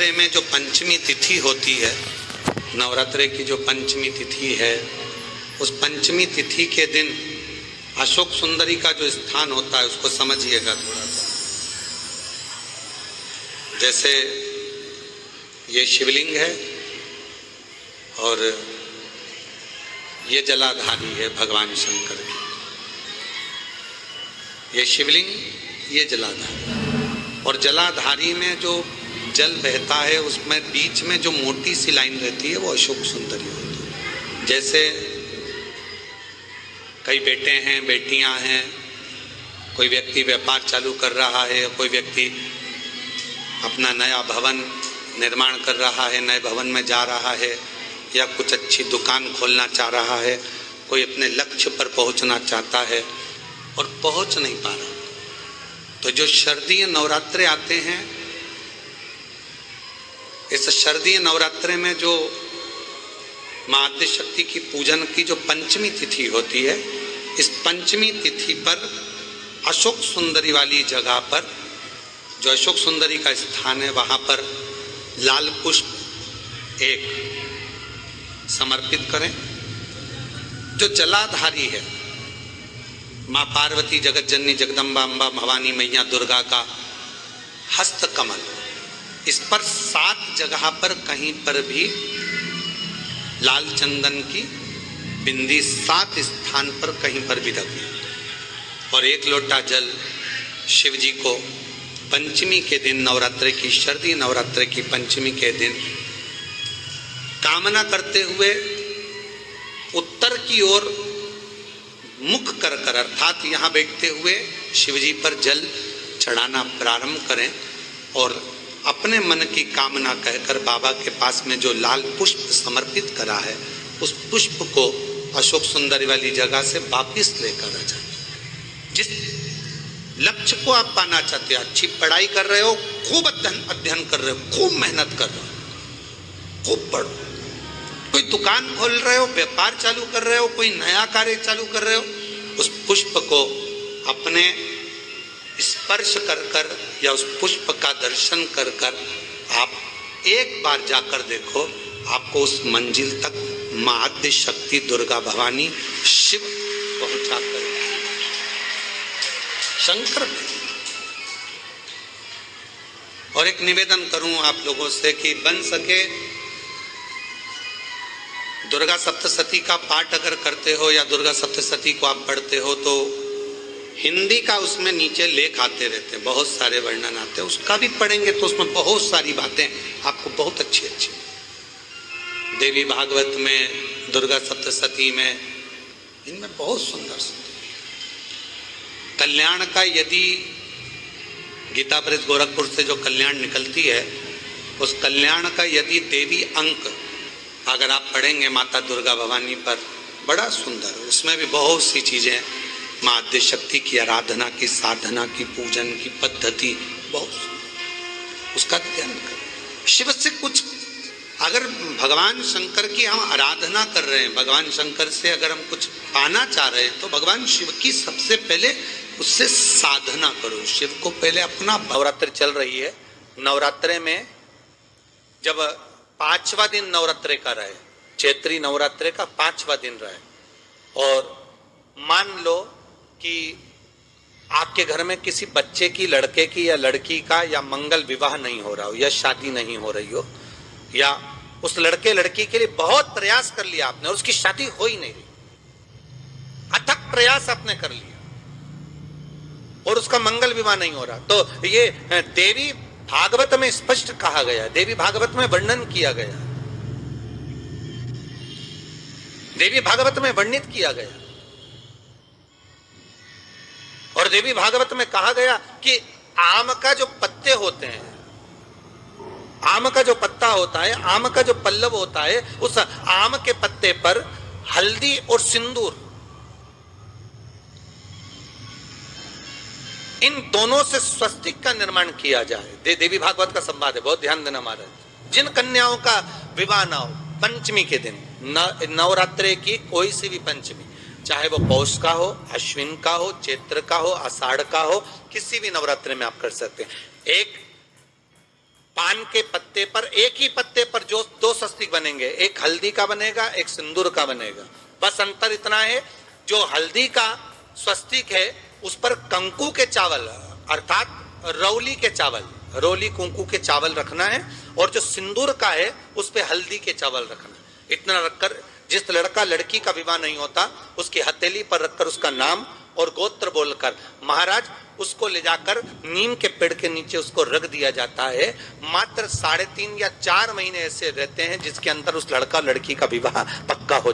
नवरात्रे में जो पंचमी तिथि होती है, नवरात्रे की जो पंचमी तिथि है, उस पंचमी तिथि के दिन अशोक सुंदरी का जो स्थान होता है उसको समझिएगा थोड़ा सा। जैसे ये शिवलिंग है और ये जलाधारी है भगवान शंकर की। ये शिवलिंग, ये जलाधारी, और जलाधारी में जो जल बहता है उसमें बीच में जो मोटी सी लाइन रहती है वो अशोक सुंदरी होती है। जैसे कई बेटे हैं, बेटियां हैं, कोई व्यक्ति व्यापार चालू कर रहा है, कोई व्यक्ति अपना नया भवन निर्माण कर रहा है, नए भवन में जा रहा है, या कुछ अच्छी दुकान खोलना चाह रहा है, कोई अपने लक्ष्य पर पहुंचना चाहता है और पहुंच नहीं पा रहा। तो जो शारदीय नवरात्रे आते हैं, इस शारदीय नवरात्रे में जो मां आद्य शक्ति की पूजन की जो पंचमी तिथि होती है, इस पंचमी तिथि पर अशोक सुंदरी वाली जगह पर, जो अशोक सुंदरी का स्थान है, वहां पर लाल पुष्प एक समर्पित करें। जो जलाधारी है, मां पार्वती, जगत जननी, जगदम्बा, अम्बा, भवानी मैया दुर्गा का हस्त कमल, इस पर 7 जगह पर कहीं पर भी लाल चंदन की बिंदी 7 स्थान पर कहीं पर भी रखें, और 1 लोटा जल शिव जी को पंचमी के दिन, नवरात्रि की, शारदीय नवरात्रि की पंचमी के दिन कामना करते हुए उत्तर की ओर मुख कर कर, अर्थात यहाँ बैठते हुए शिवजी पर जल चढ़ाना प्रारंभ करें और अपने मन की कामना कहकर बाबा के पास में जो लाल पुष्प समर्पित करा है, उस पुष्प को अशोक सुंदरी वाली जगह से वापिस लेकर आ जाए। जिस लक्ष्य को आप पाना चाहते हो, अच्छी पढ़ाई कर रहे हो, खूब अध्ययन कर रहे हो, खूब मेहनत कर रहे हो, खूब पढ़ो, कोई दुकान खोल रहे हो, व्यापार चालू कर रहे हो, कोई नया कार्य चालू कर रहे हो, उस पुष्प को अपने स्पर्श कर कर या उस पुष्प का दर्शन कर कर आप एक बार जाकर देखो, आपको उस मंजिल तक मां आद्य शक्ति दुर्गा भवानी शिव पहुंचा कर शंकर में। और एक निवेदन करूं आप लोगों से कि बन सके दुर्गा सप्तशती का पाठ अगर करते हो या दुर्गा सप्तशती को आप पढ़ते हो तो हिंदी का उसमें नीचे लेख आते रहते हैं, बहुत सारे वर्णन आते हैं, उसका भी पढ़ेंगे तो उसमें बहुत सारी बातें आपको बहुत अच्छी अच्छी, देवी भागवत में, दुर्गा सप्तशती में, इनमें बहुत सुंदर सुंदर कल्याण का, यदि गीता प्रेस गोरखपुर से जो कल्याण निकलती है, उस कल्याण का यदि देवी अंक अगर आप पढ़ेंगे माता दुर्गा भवानी पर, बड़ा सुंदर, उसमें भी बहुत सी चीजें, मां आद्य शक्ति की आराधना की, साधना की, पूजन की पद्धति, बहुत उसका ध्यान करें। शिव से कुछ, अगर भगवान शंकर की हम आराधना कर रहे हैं, भगवान शंकर से अगर हम कुछ पाना चाह रहे हैं, तो भगवान शिव की सबसे पहले उससे साधना करो। शिव को पहले अपना, नवरात्रि चल रही है, नवरात्रे में जब 5वां दिन नवरात्रे का रहे, चैत्री नवरात्रे का 5वां दिन रहे, और मान लो कि आपके घर में किसी बच्चे की, लड़के की या लड़की का या मंगल विवाह नहीं हो रहा हो, या शादी नहीं हो रही हो, या उस लड़के लड़की के लिए बहुत प्रयास कर लिया आपने और उसकी शादी हो ही नहीं रही, अथक प्रयास आपने कर लिया और उसका मंगल विवाह नहीं हो रहा, तो ये देवी भागवत में स्पष्ट कहा गया, देवी भागवत में वर्णन किया गया, देवी भागवत में वर्णित किया गया, और देवी भागवत में कहा गया कि आम का जो पत्ते होते हैं, आम का जो पत्ता होता है, आम का जो पल्लव होता है, उस आम के पत्ते पर हल्दी और सिंदूर, इन दोनों से स्वस्तिक का निर्माण किया जाए। देवी भागवत का संवाद है, बहुत ध्यान देना महाराज। जिन कन्याओं का विवाह ना हो पंचमी के दिन, नवरात्रे की कोई सी भी पंचमी, चाहे वो पौष का हो, अश्विन का हो, चैत्र का हो, आषाढ़ का हो, किसी भी नवरात्रे में आप कर सकते हैं। एक पान के पत्ते पर, एक ही पत्ते पर जो दो स्वस्तिक बनेंगे, एक हल्दी का बनेगा, एक सिंदूर का बनेगा। बस अंतर इतना है, जो हल्दी का स्वस्तिक है उस पर कंकु के चावल अर्थात रौली के चावल, रोली कुंकू के चावल रखना है, और जो सिंदूर का है उस पे हल्दी के चावल रखना है। इतना रखकर जिस लड़का लड़की का विवाह नहीं होता उसकी हथेली पर रखकर उसका नाम और गोत्र बोलकर महाराज उसको ले जाकर नीम के पेड़ के नीचे उसको रख दिया जाता है। मात्र 3.5 या 4 महीने ऐसे रहते हैं जिसके अंदर उस लड़का लड़की का विवाह पक्का हो